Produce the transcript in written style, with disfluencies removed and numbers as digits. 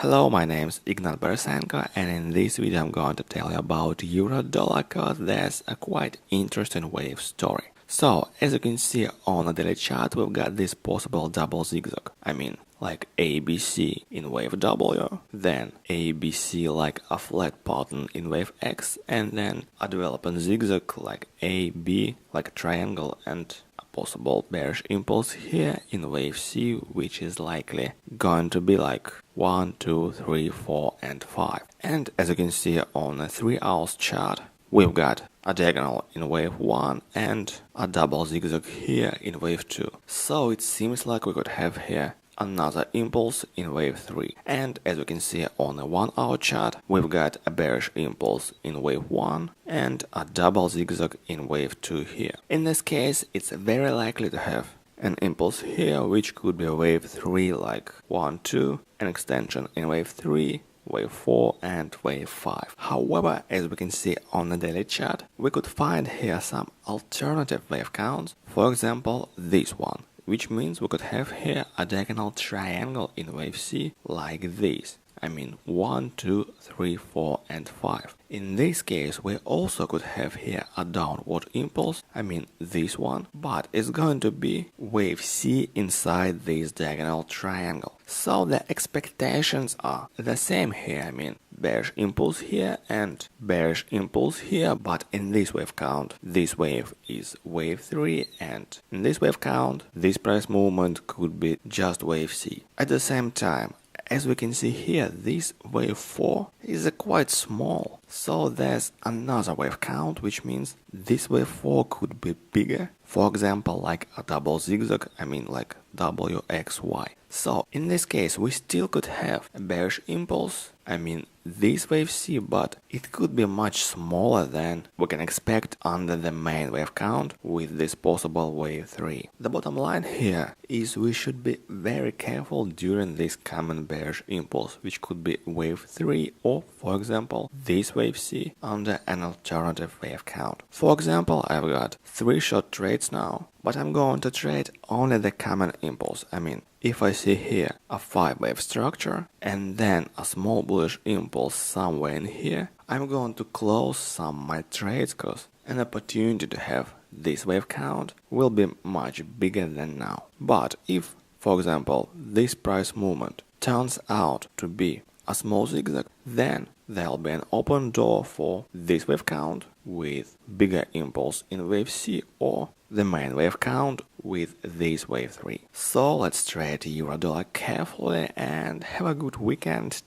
Hello, my name is Ignat Barasenko, and in this video I'm going to tell you about euro-dollar cause. There's a quite interesting wave story. So, as you can see on the daily chart, we've got this possible double zigzag. Like ABC in wave W, then ABC like a flat pattern in wave X, and then a developing zigzag like AB, like a triangle, and a possible bearish impulse here in wave C, which is likely going to be like 1, 2, 3, 4, and 5. And as you can see on a 3 hours chart, we've got a diagonal in wave 1 and a double zigzag here in wave 2. So it seems like we could have here another impulse in wave 3. And as we can see on the 1 hour chart, we've got a bearish impulse in wave 1 and a double zigzag in wave 2 here. In this case, it's very likely to have an impulse here, which could be wave 3 like 1, 2, an extension in wave 3, wave 4 and wave 5. However, as we can see on the daily chart, we could find here some alternative wave counts, for example this one, which means we could have here a diagonal triangle in wave C like this. 1, 2, 3, 4 and 5. In this case, we also could have here a downward impulse, this one, but it's going to be wave C inside this diagonal triangle. So the expectations are the same here, bearish impulse here and bearish impulse here, but in this wave count, this wave is wave 3, and in this wave count, this price movement could be just wave C. At the same time, as we can see here, this wave 4 is quite small, so there's another wave count, which means this wave 4 could be bigger, for example like a double zigzag, like WXY. So in this case we still could have a bearish impulse, this wave C, but it could be much smaller than we can expect under the main wave count with this possible wave 3. The bottom line here is we should be very careful during this common bearish impulse, which could be wave 3 or, for example, this wave C under an alternative wave count. For example, I've got 3 short trades now, but I'm going to trade only the common impulse. If I see here a 5-wave structure and then a small bullish impulse somewhere in here, I'm going to close some of my trades because an opportunity to have this wave count will be much bigger than now. But if, for example, this price movement turns out to be a small zigzag, then there'll be an open door for this wave count with bigger impulse in wave C or the main wave count with this wave 3. So let's trade euro-dollar carefully and have a good weekend.